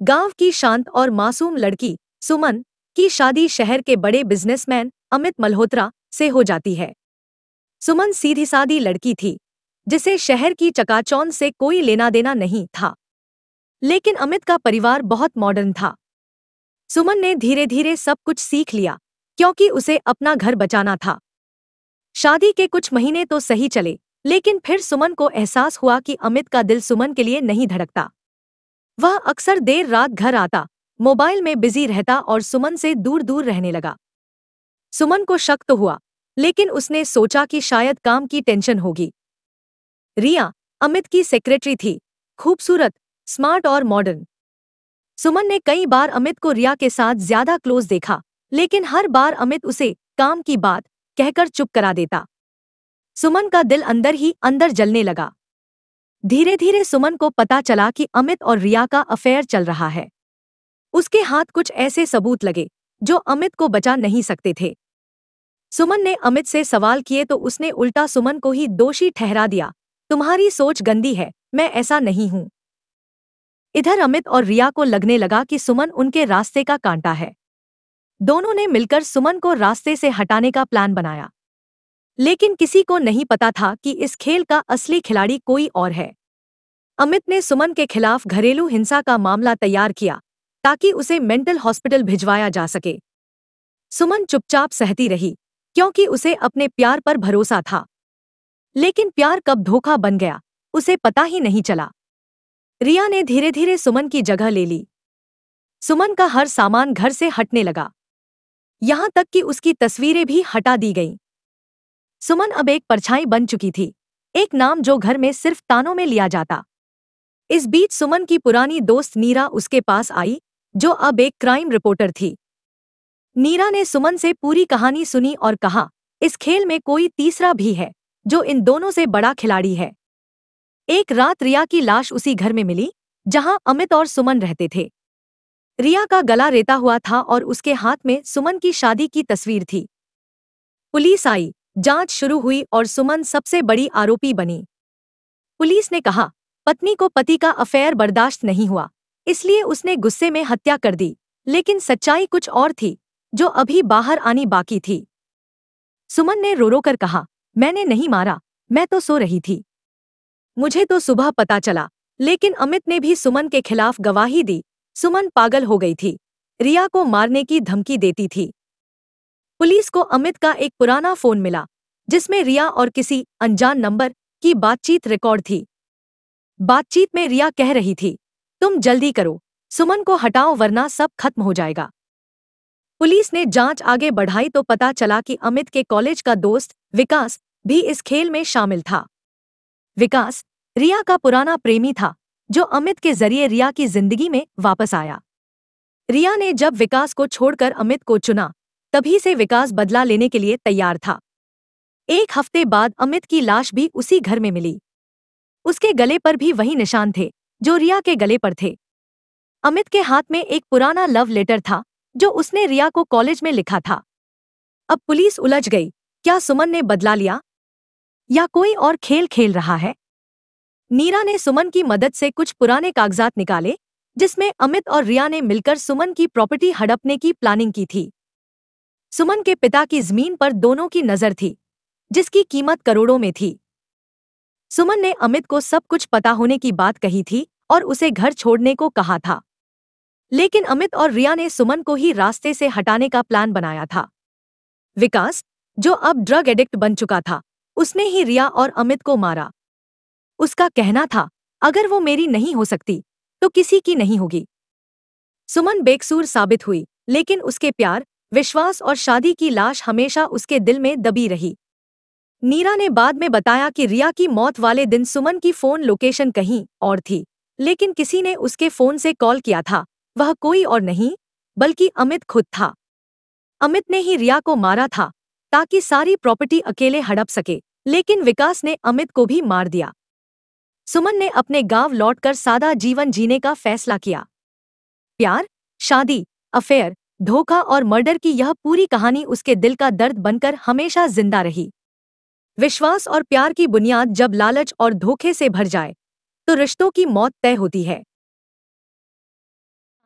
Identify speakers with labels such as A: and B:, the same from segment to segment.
A: गांव की शांत और मासूम लड़की सुमन की शादी शहर के बड़े बिजनेसमैन अमित मल्होत्रा से हो जाती है। सुमन सीधी सादी लड़की थी जिसे शहर की चकाचौंध से कोई लेना देना नहीं था, लेकिन अमित का परिवार बहुत मॉडर्न था। सुमन ने धीरे धीरे सब कुछ सीख लिया क्योंकि उसे अपना घर बचाना था। शादी के कुछ महीने तो सही चले, लेकिन फिर सुमन को एहसास हुआ कि अमित का दिल सुमन के लिए नहीं धड़कता। वह अक्सर देर रात घर आता, मोबाइल में बिजी रहता और सुमन से दूर दूर रहने लगा। सुमन को शक तो हुआ, लेकिन उसने सोचा कि शायद काम की टेंशन होगी। रिया अमित की सेक्रेटरी थी, खूबसूरत, स्मार्ट और मॉडर्न। सुमन ने कई बार अमित को रिया के साथ ज्यादा क्लोज देखा, लेकिन हर बार अमित उसे काम की बात कहकर चुप करा देता। सुमन का दिल अंदर ही अंदर जलने लगा। धीरे धीरे सुमन को पता चला कि अमित और रिया का अफेयर चल रहा है। उसके हाथ कुछ ऐसे सबूत लगे जो अमित को बचा नहीं सकते थे। सुमन ने अमित से सवाल किए तो उसने उल्टा सुमन को ही दोषी ठहरा दिया। तुम्हारी सोच गंदी है, मैं ऐसा नहीं हूं। इधर अमित और रिया को लगने लगा कि सुमन उनके रास्ते का कांटा है। दोनों ने मिलकर सुमन को रास्ते से हटाने का प्लान बनाया, लेकिन किसी को नहीं पता था कि इस खेल का असली खिलाड़ी कोई और है। अमित ने सुमन के खिलाफ घरेलू हिंसा का मामला तैयार किया ताकि उसे मेंटल हॉस्पिटल भिजवाया जा सके। सुमन चुपचाप सहती रही क्योंकि उसे अपने प्यार पर भरोसा था, लेकिन प्यार कब धोखा बन गया उसे पता ही नहीं चला। रिया ने धीरे धीरे सुमन की जगह ले ली। सुमन का हर सामान घर से हटने लगा, यहां तक कि उसकी तस्वीरें भी हटा दी गईं। सुमन अब एक परछाई बन चुकी थी, एक नाम जो घर में सिर्फ तानों में लिया जाता। इस बीच सुमन की पुरानी दोस्त नीरा उसके पास आई, जो अब एक क्राइम रिपोर्टर थी। नीरा ने सुमन से पूरी कहानी सुनी और कहा, इस खेल में कोई तीसरा भी है जो इन दोनों से बड़ा खिलाड़ी है। एक रात रिया की लाश उसी घर में मिली जहां अमित और सुमन रहते थे। रिया का गला रेता हुआ था और उसके हाथ में सुमन की शादी की तस्वीर थी। पुलिस आई, जांच शुरू हुई और सुमन सबसे बड़ी आरोपी बनी। पुलिस ने कहा, पत्नी को पति का अफेयर बर्दाश्त नहीं हुआ, इसलिए उसने गुस्से में हत्या कर दी, लेकिन सच्चाई कुछ और थी जो अभी बाहर आनी बाकी थी। सुमन ने रो रो कर कहा, मैंने नहीं मारा, मैं तो सो रही थी। मुझे तो सुबह पता चला, लेकिन अमित ने भी सुमन के खिलाफ गवाही दी। सुमन पागल हो गई थी, रिया को मारने की धमकी देती थी। पुलिस को अमित का एक पुराना फोन मिला जिसमें रिया और किसी अनजान नंबर की बातचीत रिकॉर्ड थी। बातचीत में रिया कह रही थी, तुम जल्दी करो, सुमन को हटाओ वरना सब खत्म हो जाएगा। पुलिस ने जांच आगे बढ़ाई तो पता चला कि अमित के कॉलेज का दोस्त विकास भी इस खेल में शामिल था। विकास रिया का पुराना प्रेमी था जो अमित के जरिए रिया की जिंदगी में वापस आया। रिया ने जब विकास को छोड़कर अमित को चुना, तभी से विकास बदला लेने के लिए तैयार था। एक हफ्ते बाद अमित की लाश भी उसी घर में मिली। उसके गले पर भी वही निशान थे जो रिया के गले पर थे। अमित के हाथ में एक पुराना लव लेटर था जो उसने रिया को कॉलेज में लिखा था। अब पुलिस उलझ गई, क्या सुमन ने बदला लिया या कोई और खेल खेल रहा है? नीरा ने सुमन की मदद से कुछ पुराने कागजात निकाले जिसमें अमित और रिया ने मिलकर सुमन की प्रॉपर्टी हड़पने की प्लानिंग की थी। सुमन के पिता की जमीन पर दोनों की नजर थी, जिसकी कीमत करोड़ों में थी। सुमन ने अमित को सब कुछ पता होने की बात कही थी और उसे घर छोड़ने को कहा था, लेकिन अमित और रिया ने सुमन को ही रास्ते से हटाने का प्लान बनाया था। विकास, जो अब ड्रग एडिक्ट बन चुका था, उसने ही रिया और अमित को मारा। उसका कहना था, अगर वो मेरी नहीं हो सकती तो किसी की नहीं होगी। सुमन बेकसूर साबित हुई, लेकिन उसके प्यार, विश्वास और शादी की लाश हमेशा उसके दिल में दबी रही। नीरा ने बाद में बताया कि रिया की मौत वाले दिन सुमन की फोन लोकेशन कहीं और थी, लेकिन किसी ने उसके फोन से कॉल किया था। वह कोई और नहीं बल्कि अमित खुद था। अमित ने ही रिया को मारा था ताकि सारी प्रॉपर्टी अकेले हड़प सके, लेकिन विकास ने अमित को भी मार दिया। सुमन ने अपने गांव लौटकर सादा जीवन जीने का फैसला किया। प्यार, शादी, अफेयर, धोखा और मर्डर की यह पूरी कहानी उसके दिल का दर्द बनकर हमेशा जिंदा रही। विश्वास और प्यार की बुनियाद जब लालच और धोखे से भर जाए तो रिश्तों की मौत तय होती है।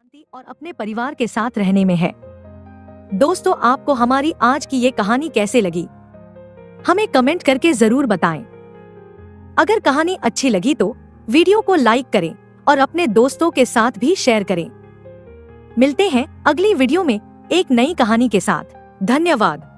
A: शांति और अपने परिवार के साथ रहने में है। दोस्तों, आपको हमारी आज की ये कहानी कैसे लगी, हमें कमेंट करके जरूर बताएं। अगर कहानी अच्छी लगी तो वीडियो को लाइक करें और अपने दोस्तों के साथ भी शेयर करें। मिलते हैं अगली वीडियो में एक नई कहानी के साथ। धन्यवाद।